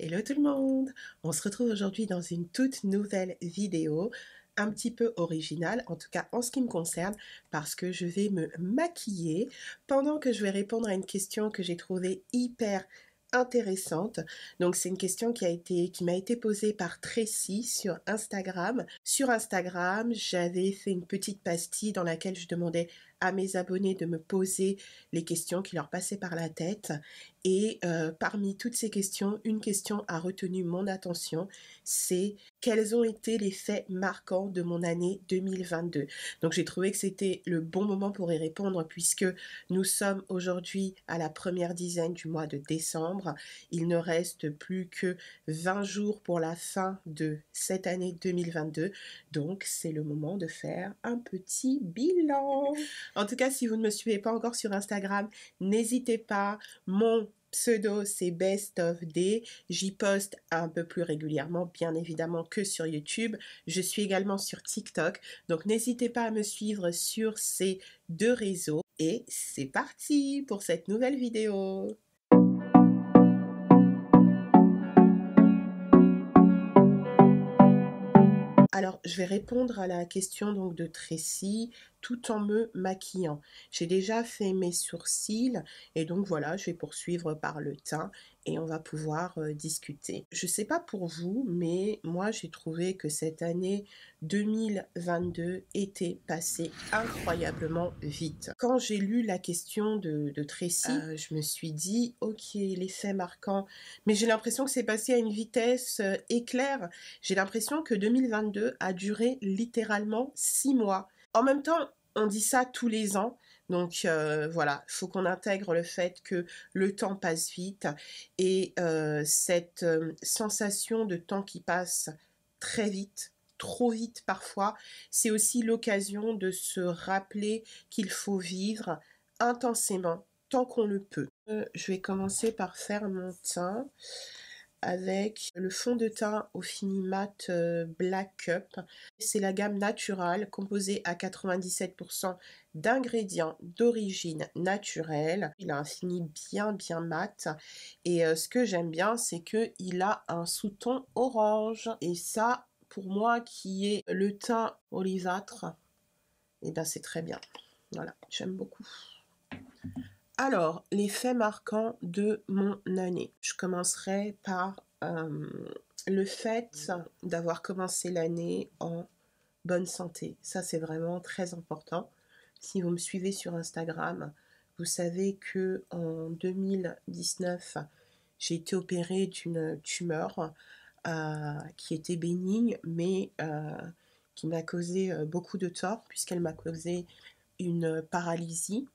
Hello tout le monde! On se retrouve aujourd'hui dans une toute nouvelle vidéo, un petit peu originale, en tout cas en ce qui me concerne, parce que je vais me maquiller pendant que je vais répondre à une question que j'ai trouvée hyper intéressante. Donc c'est une question qui m'a été posée par Tracy sur Instagram. Sur Instagram, j'avais fait une petite pastille dans laquelle je demandais à mes abonnés de me poser les questions qui leur passaient par la tête. Et parmi toutes ces questions, une question a retenu mon attention, c'est quels ont été les faits marquants de mon année 2022. Donc j'ai trouvé que c'était le bon moment pour y répondre puisque nous sommes aujourd'hui à la première dizaine du mois de décembre. Il ne reste plus que 20 jours pour la fin de cette année 2022. Donc c'est le moment de faire un petit bilan. En tout cas, si vous ne me suivez pas encore sur Instagram, n'hésitez pas. Mon pseudo, c'est Best of Day. J'y poste un peu plus régulièrement, bien évidemment, que sur YouTube. Je suis également sur TikTok. Donc, n'hésitez pas à me suivre sur ces deux réseaux. Et c'est parti pour cette nouvelle vidéo. Alors, je vais répondre à la question donc de Tracy tout en me maquillant. J'ai déjà fait mes sourcils et donc voilà, je vais poursuivre par le teint et on va pouvoir discuter. Je sais pas pour vous, mais moi j'ai trouvé que cette année 2022 était passée incroyablement vite. Quand j'ai lu la question de Tracy, je me suis dit, ok, les faits marquants, mais j'ai l'impression que c'est passé à une vitesse éclair. J'ai l'impression que 2022 a duré littéralement 6 mois. En même temps, on dit ça tous les ans, donc voilà, il faut qu'on intègre le fait que le temps passe vite et cette sensation de temps qui passe très vite, trop vite parfois, c'est aussi l'occasion de se rappeler qu'il faut vivre intensément tant qu'on le peut. Je vais commencer par faire mon teint avec le fond de teint au fini mat Black Cup. C'est la gamme naturelle composée à 97% d'ingrédients d'origine naturelle. Il a un fini bien mat et ce que j'aime bien c'est qu'il a un sous-ton orange et ça pour moi qui est le teint olivâtre, et ben c'est très bien. Voilà, j'aime beaucoup. Alors, les faits marquants de mon année. Je commencerai par le fait d'avoir commencé l'année en bonne santé. Ça, c'est vraiment très important. Si vous me suivez sur Instagram, vous savez que en 2019, j'ai été opérée d'une tumeur qui était bénigne, mais qui m'a causé beaucoup de tort, puisqu'elle m'a causé une paralysie.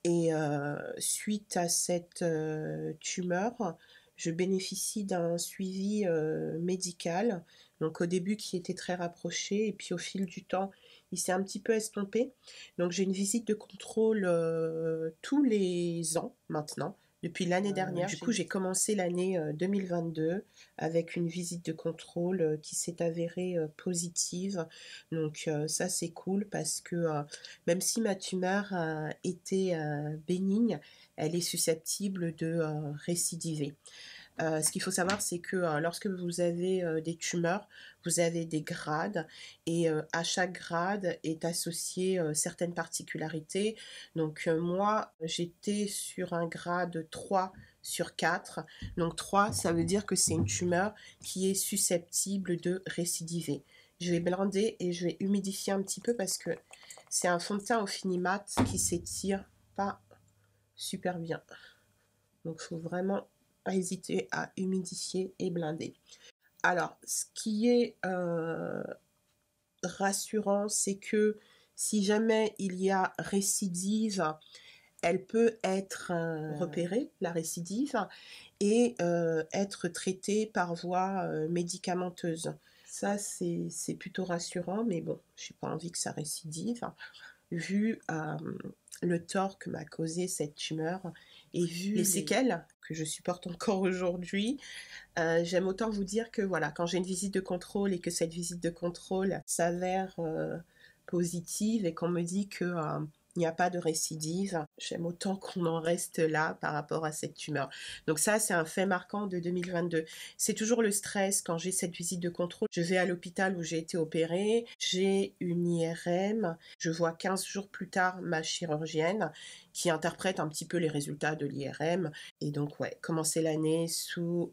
Et suite à cette tumeur, je bénéficie d'un suivi médical. Donc au début qui était très rapproché et puis au fil du temps, il s'est un petit peu estompé. Donc j'ai une visite de contrôle tous les ans maintenant. Depuis l'année dernière, du coup j'ai commencé l'année 2022 avec une visite de contrôle qui s'est avérée positive. Donc ça c'est cool parce que même si ma tumeur était bénigne, elle est susceptible de récidiver. Ce qu'il faut savoir, c'est que lorsque vous avez des tumeurs, vous avez des grades et à chaque grade est associé certaines particularités. Donc moi, j'étais sur un grade 3 sur 4. Donc 3, ça veut dire que c'est une tumeur qui est susceptible de récidiver. Je vais blender et je vais humidifier un petit peu parce que c'est un fond de teint au fini mat qui s'étire pas super bien. Donc il faut vraiment pas hésiter à humidifier et blinder. Alors, ce qui est rassurant, c'est que si jamais il y a récidive, elle peut être repérée, la récidive, et être traitée par voie médicamenteuse. Ça, c'est plutôt rassurant, mais bon, je n'ai pas envie que ça récidive, vu le tort que m'a causé cette tumeur et vu les séquelles que je supporte encore aujourd'hui. J'aime autant vous dire que voilà, quand j'ai une visite de contrôle et que cette visite de contrôle s'avère positive et qu'on me dit que Il n'y a pas de récidive. J'aime autant qu'on en reste là par rapport à cette tumeur. Donc ça, c'est un fait marquant de 2022. C'est toujours le stress quand j'ai cette visite de contrôle. Je vais à l'hôpital où j'ai été opérée, j'ai une IRM, je vois 15 jours plus tard ma chirurgienne qui interprète un petit peu les résultats de l'IRM. Et donc, ouais, commencer l'année sous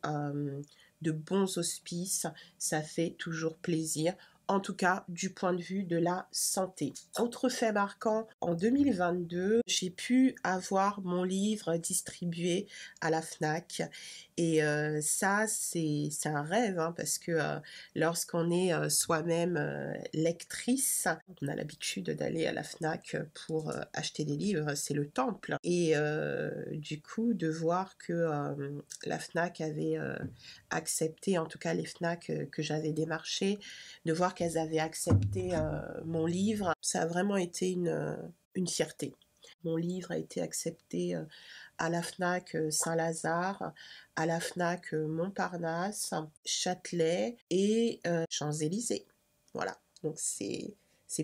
de bons auspices, ça fait toujours plaisir, en tout cas du point de vue de la santé. Autre fait marquant, en 2022, j'ai pu avoir mon livre distribué à la FNAC et ça, c'est un rêve, hein, parce que lorsqu'on est soi-même lectrice, on a l'habitude d'aller à la FNAC pour acheter des livres, c'est le temple. Et du coup, de voir que la FNAC avait accepté, en tout cas les FNAC que j'avais démarchés, de voir qu'elles avaient accepté mon livre, ça a vraiment été une fierté. Mon livre a été accepté à la FNAC Saint-Lazare, à la FNAC Montparnasse, Châtelet et Champs-Élysées. Voilà, donc c'est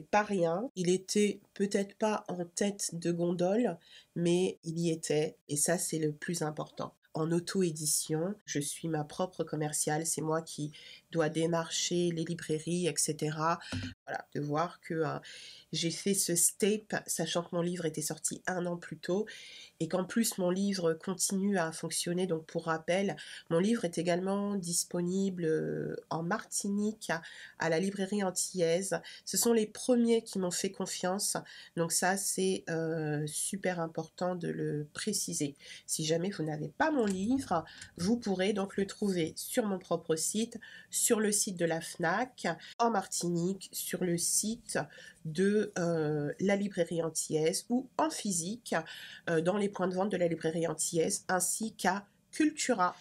pas rien. Il était peut-être pas en tête de gondole, mais il y était, et ça c'est le plus important. En auto-édition, je suis ma propre commerciale, c'est moi qui dois démarcher les librairies, etc. Voilà, de voir que j'ai fait ce step, sachant que mon livre était sorti 1 an plus tôt, et qu'en plus mon livre continue à fonctionner. Donc pour rappel, mon livre est également disponible en Martinique à la librairie antillaise. Ce sont les premiers qui m'ont fait confiance, donc ça c'est super important de le préciser. Si jamais vous n'avez pas mon livre, vous pourrez donc le trouver sur mon propre site, sur le site de la FNAC, en Martinique, sur le site de la librairie antillaise ou en physique dans les points de vente de la librairie antillaise ainsi qu'à Cultura.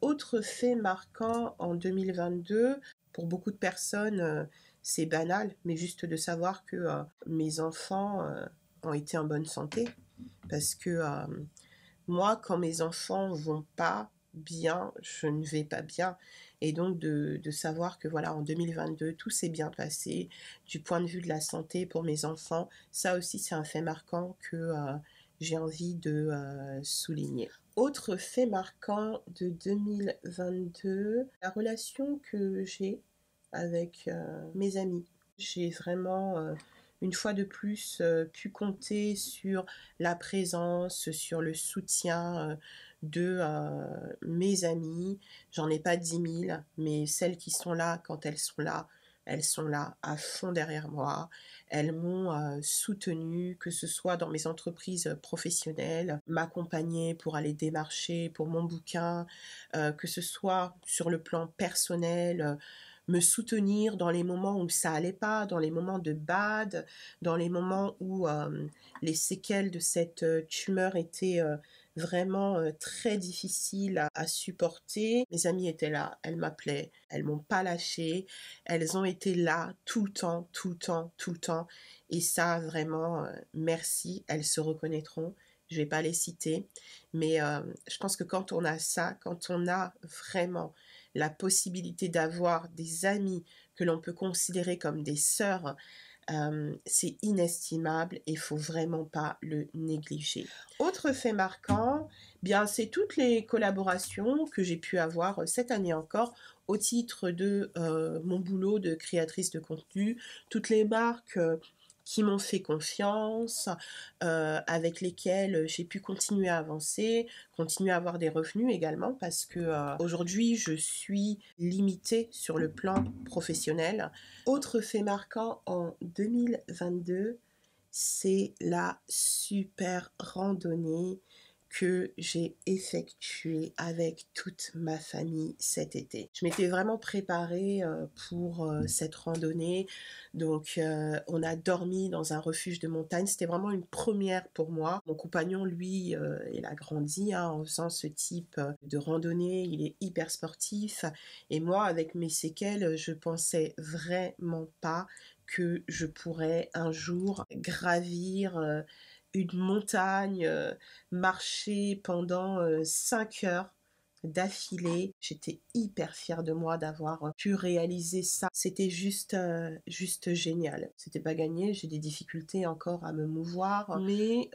Autre fait marquant en 2022, pour beaucoup de personnes, c'est banal, mais juste de savoir que mes enfants ont été en bonne santé. Parce que moi, quand mes enfants vont pas bien, je ne vais pas bien. Et donc de savoir que voilà, en 2022, tout s'est bien passé du point de vue de la santé pour mes enfants, ça aussi c'est un fait marquant que j'ai envie de souligner. Autre fait marquant de 2022, la relation que j'ai avec mes amis. J'ai vraiment, une fois de plus, pu compter sur la présence, sur le soutien de mes amies. J'en ai pas 10 000, mais celles qui sont là, quand elles sont là à fond derrière moi. Elles m'ont soutenue, que ce soit dans mes entreprises professionnelles, m'accompagner pour aller démarcher pour mon bouquin, que ce soit sur le plan personnel, me soutenir dans les moments où ça allait pas, dans les moments de bad, dans les moments où les séquelles de cette tumeur étaient vraiment très difficiles à supporter. Mes amies étaient là, elles m'appelaient, elles m'ont pas lâchée, elles ont été là tout le temps, tout le temps, tout le temps. Et ça, vraiment, merci, elles se reconnaîtront. Je vais pas les citer, mais je pense que quand on a ça, quand on a vraiment la possibilité d'avoir des amis que l'on peut considérer comme des sœurs, c'est inestimable et il faut vraiment pas le négliger. Autre fait marquant, bien c'est toutes les collaborations que j'ai pu avoir cette année encore au titre de mon boulot de créatrice de contenu, toutes les marques qui m'ont fait confiance, avec lesquelles j'ai pu continuer à avancer, continuer à avoir des revenus également parce que aujourd'hui je suis limitée sur le plan professionnel. Autre fait marquant en 2022, c'est la super randonnée que j'ai effectuée avec toute ma famille cet été. Je m'étais vraiment préparée pour cette randonnée. Donc on a dormi dans un refuge de montagne. C'était vraiment une première pour moi. Mon compagnon, lui, il a grandi en faisant ce type de randonnée. Il est hyper sportif. Et moi, avec mes séquelles, je pensais vraiment pas que je pourrais un jour gravir une montagne, marcher pendant 5 heures. d'affilée. J'étais hyper fière de moi d'avoir pu réaliser ça. C'était juste génial. C'était pas gagné, j'ai des difficultés encore à me mouvoir, mais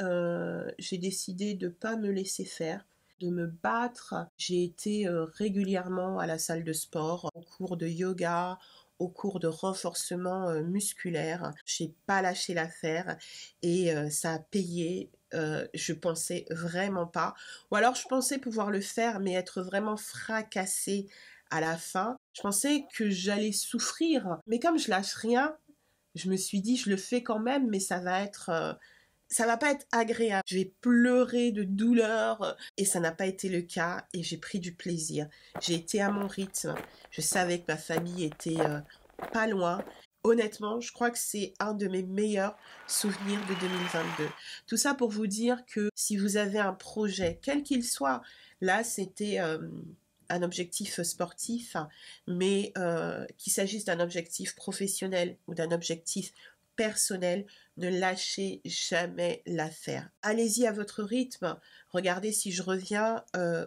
j'ai décidé de pas me laisser faire, de me battre. J'ai été régulièrement à la salle de sport, au cours de yoga, au cours de renforcement musculaire. J'ai pas lâché l'affaire et ça a payé. Je pensais vraiment pas. Ou alors je pensais pouvoir le faire, mais être vraiment fracassée à la fin. Je pensais que j'allais souffrir. Mais comme je lâche rien, je me suis dit, je le fais quand même, mais ça va pas être agréable. Je vais pleurer de douleur et ça n'a pas été le cas et j'ai pris du plaisir. J'ai été à mon rythme. Je savais que ma famille était pas loin. Honnêtement, je crois que c'est un de mes meilleurs souvenirs de 2022. Tout ça pour vous dire que si vous avez un projet, quel qu'il soit, là c'était un objectif sportif, mais qu'il s'agisse d'un objectif professionnel ou d'un objectif personnel, ne lâchez jamais l'affaire. Allez-y à votre rythme. Regardez, si je reviens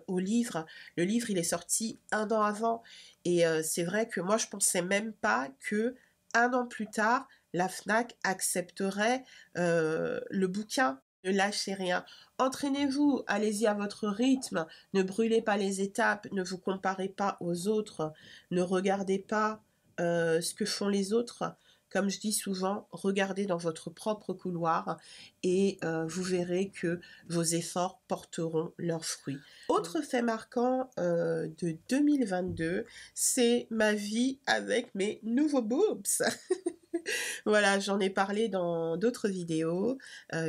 au livre, le livre il est sorti 1 an avant et c'est vrai que moi je pensais même pas que 1 an plus tard la Fnac accepterait le bouquin. Ne lâchez rien. Entraînez-vous, allez-y à votre rythme, ne brûlez pas les étapes, ne vous comparez pas aux autres, ne regardez pas ce que font les autres. Comme je dis souvent, regardez dans votre propre couloir et vous verrez que vos efforts porteront leurs fruits. Autre fait marquant de 2022, c'est ma vie avec mes nouveaux boobs. Voilà, j'en ai parlé dans d'autres vidéos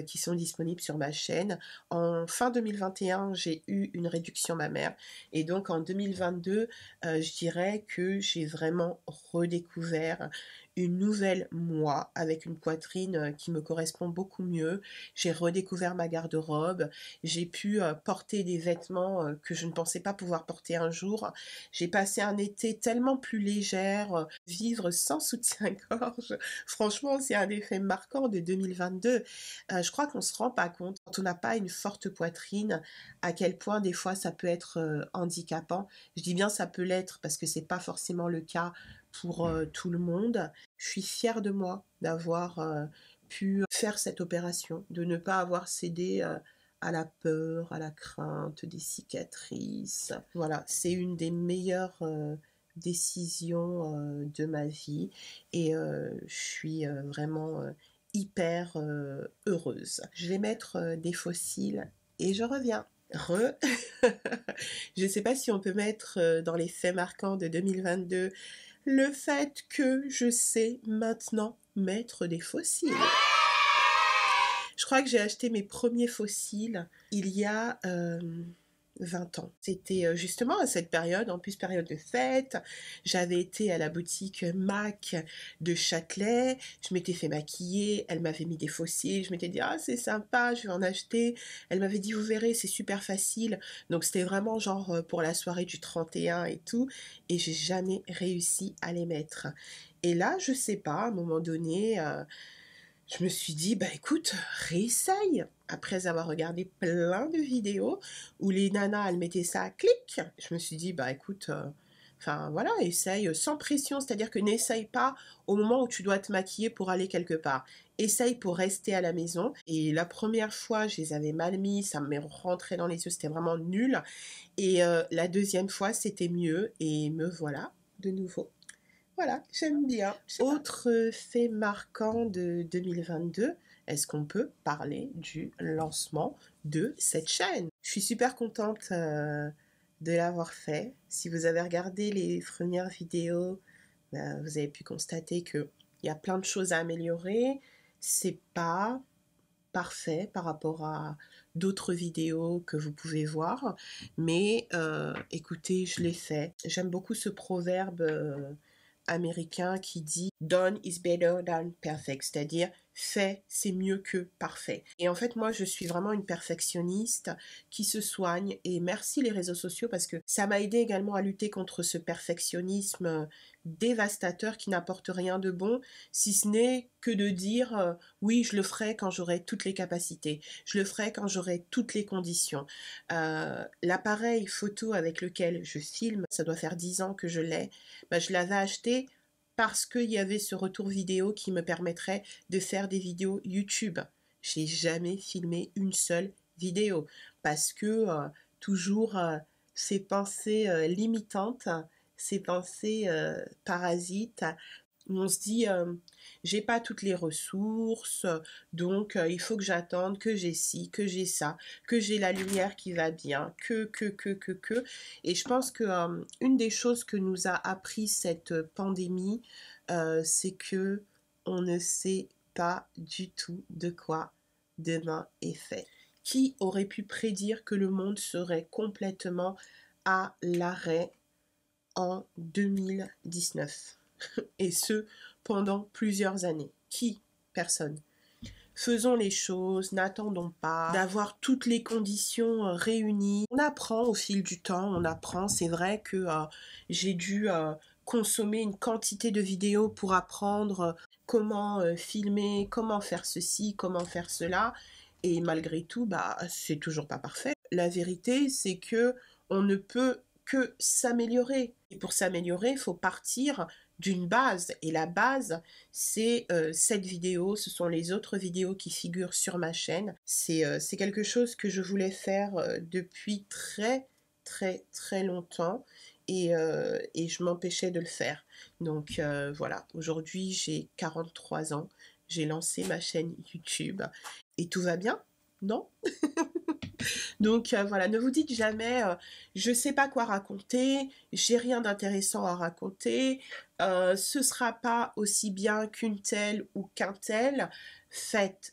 qui sont disponibles sur ma chaîne. En fin 2021, j'ai eu une réduction mammaire et donc en 2022, je dirais que j'ai vraiment redécouvert une nouvelle moi avec une poitrine qui me correspond beaucoup mieux. J'ai redécouvert ma garde-robe, j'ai pu porter des vêtements que je ne pensais pas pouvoir porter un jour. J'ai passé un été tellement plus légère, vivre sans soutien-gorge. Franchement, c'est un effet marquant de 2022. Je crois qu'on se rend pas compte, quand on n'a pas une forte poitrine, à quel point des fois ça peut être handicapant. Je dis bien ça peut l'être parce que c'est pas forcément le cas pour tout le monde. Je suis fière de moi d'avoir pu faire cette opération, de ne pas avoir cédé à la peur, à la crainte, des cicatrices. Voilà, c'est une des meilleures décisions de ma vie et je suis vraiment hyper heureuse. Je vais mettre des fossiles et je reviens. Je ne sais pas si on peut mettre dans les faits marquants de 2022 le fait que je sais maintenant mettre des fossiles. Je crois que j'ai acheté mes premiers fossiles il y a 20 ans. C'était justement à cette période, en plus période de fête. J'avais été à la boutique MAC de Châtelet, je m'étais fait maquiller, elle m'avait mis des fossiles, je m'étais dit ah c'est sympa, je vais en acheter. Elle m'avait dit vous verrez c'est super facile. Donc c'était vraiment genre pour la soirée du 31 et tout, et j'ai jamais réussi à les mettre. Et là je sais pas, à un moment donné je me suis dit, bah écoute, réessaye. Après avoir regardé plein de vidéos où les nanas, elles mettaient ça, clic. Je me suis dit, bah écoute, enfin voilà, essaye sans pression. C'est-à-dire que n'essaye pas au moment où tu dois te maquiller pour aller quelque part. Essaye pour rester à la maison. Et la première fois, je les avais mal mis, ça me rentrait dans les yeux, c'était vraiment nul. Et la deuxième fois, c'était mieux. Et me voilà de nouveau. Voilà, j'aime bien. Autre fait marquant de 2022, est-ce qu'on peut parler du lancement de cette chaîne? Je suis super contente de l'avoir fait. Si vous avez regardé les premières vidéos, vous avez pu constater qu'il y a plein de choses à améliorer. C'est pas parfait par rapport à d'autres vidéos que vous pouvez voir, mais écoutez, je l'ai fait. J'aime beaucoup ce proverbe américain qui dit Done is better than perfect, c'est-à-dire fait, c'est mieux que parfait. Et en fait, moi, je suis vraiment une perfectionniste qui se soigne. Et merci les réseaux sociaux parce que ça m'a aidé également à lutter contre ce perfectionnisme dévastateur qui n'apporte rien de bon, si ce n'est que de dire oui, je le ferai quand j'aurai toutes les capacités, je le ferai quand j'aurai toutes les conditions. L'appareil photo avec lequel je filme, ça doit faire 10 ans que je l'ai, bah, je l'avais acheté parce qu'il y avait ce retour vidéo qui me permettrait de faire des vidéos YouTube. J'ai jamais filmé une seule vidéo parce que toujours ces pensées limitantes, ces pensées parasites, où on se dit j'ai pas toutes les ressources, donc il faut que j'attende, que j'ai ci, que j'ai ça, que j'ai la lumière qui va bien, que. Et je pense que une des choses que nous a appris cette pandémie, c'est que on ne sait pas du tout de quoi demain est fait. Qui aurait pu prédire que le monde serait complètement à l'arrêt en 2019? Et ce, pendant plusieurs années. Qui? Personne. Faisons les choses, n'attendons pas d'avoir toutes les conditions réunies. On apprend au fil du temps, on apprend. C'est vrai que j'ai dû consommer une quantité de vidéos pour apprendre comment filmer, comment faire ceci, comment faire cela. Et malgré tout, bah, c'est toujours pas parfait. La vérité, c'est que on ne peut que s'améliorer. Et pour s'améliorer, il faut partir d'une base. Et la base, c'est cette vidéo, ce sont les autres vidéos qui figurent sur ma chaîne. C'est quelque chose que je voulais faire depuis très longtemps et je m'empêchais de le faire. Donc voilà, aujourd'hui j'ai 43 ans, j'ai lancé ma chaîne YouTube et tout va bien, non? Donc voilà, ne vous dites jamais je sais pas quoi raconter, j'ai rien d'intéressant à raconter, ce sera pas aussi bien qu'une telle ou qu'un tel. Faites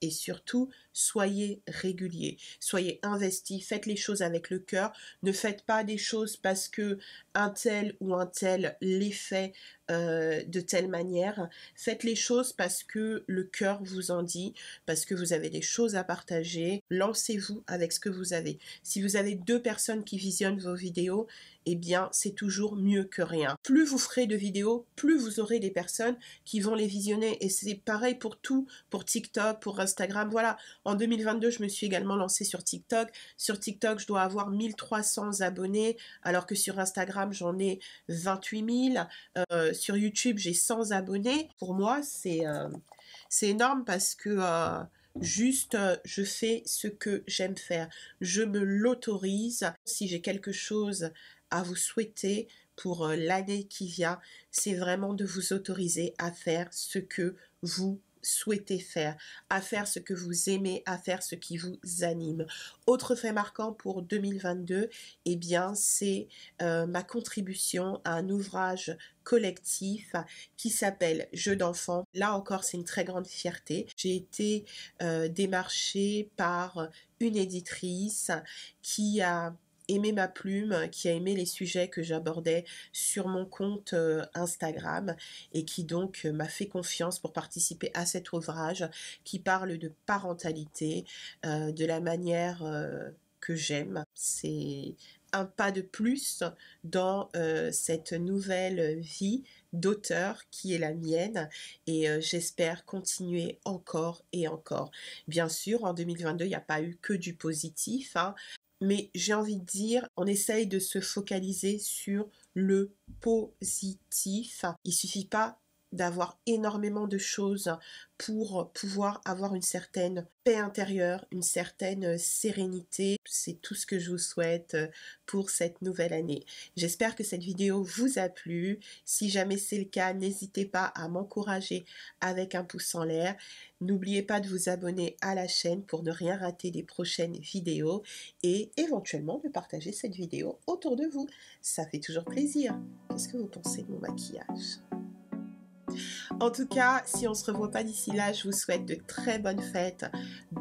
et surtout soyez réguliers, soyez investis, faites les choses avec le cœur, ne faites pas des choses parce que un tel ou un tel les fait de telle manière, faites les choses parce que le cœur vous en dit, parce que vous avez des choses à partager, lancez-vous avec ce que vous avez. Si vous avez 2 personnes qui visionnent vos vidéos, eh bien, c'est toujours mieux que rien. Plus vous ferez de vidéos, plus vous aurez des personnes qui vont les visionner. Et c'est pareil pour tout, pour TikTok, pour Instagram. Voilà, en 2022, je me suis également lancée sur TikTok. Sur TikTok, je dois avoir 1300 abonnés, alors que sur Instagram, j'en ai 28 000. Sur YouTube, j'ai 100 abonnés. Pour moi, c'est énorme parce que juste je fais ce que j'aime faire. Je me l'autorise. Si j'ai quelque chose à vous souhaiter pour l'année qui vient, c'est vraiment de vous autoriser à faire ce que vous souhaitez faire, à faire ce que vous aimez, à faire ce qui vous anime. Autre fait marquant pour 2022, eh bien, c'est ma contribution à un ouvrage collectif qui s'appelle Jeux d'enfants. Là encore, c'est une très grande fierté. J'ai été démarchée par une éditrice qui a aimé ma plume, qui a aimé les sujets que j'abordais sur mon compte Instagram et qui donc m'a fait confiance pour participer à cet ouvrage qui parle de parentalité de la manière que j'aime. C'est un pas de plus dans cette nouvelle vie d'auteur qui est la mienne et j'espère continuer encore et encore. Bien sûr, en 2022, il n'y a pas eu que du positif, hein, mais j'ai envie de dire, on essaye de se focaliser sur le positif. Il suffit pas d'avoir énormément de choses pour pouvoir avoir une certaine paix intérieure, une certaine sérénité. C'est tout ce que je vous souhaite pour cette nouvelle année. J'espère que cette vidéo vous a plu. Si jamais c'est le cas, n'hésitez pas à m'encourager avec un pouce en l'air. N'oubliez pas de vous abonner à la chaîne pour ne rien rater des prochaines vidéos et éventuellement de partager cette vidéo autour de vous. Ça fait toujours plaisir. Qu'est-ce que vous pensez de mon maquillage ? En tout cas, si on se revoit pas d'ici là, je vous souhaite de très bonnes fêtes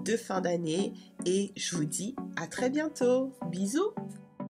de fin d'année et je vous dis à très bientôt. Bisous!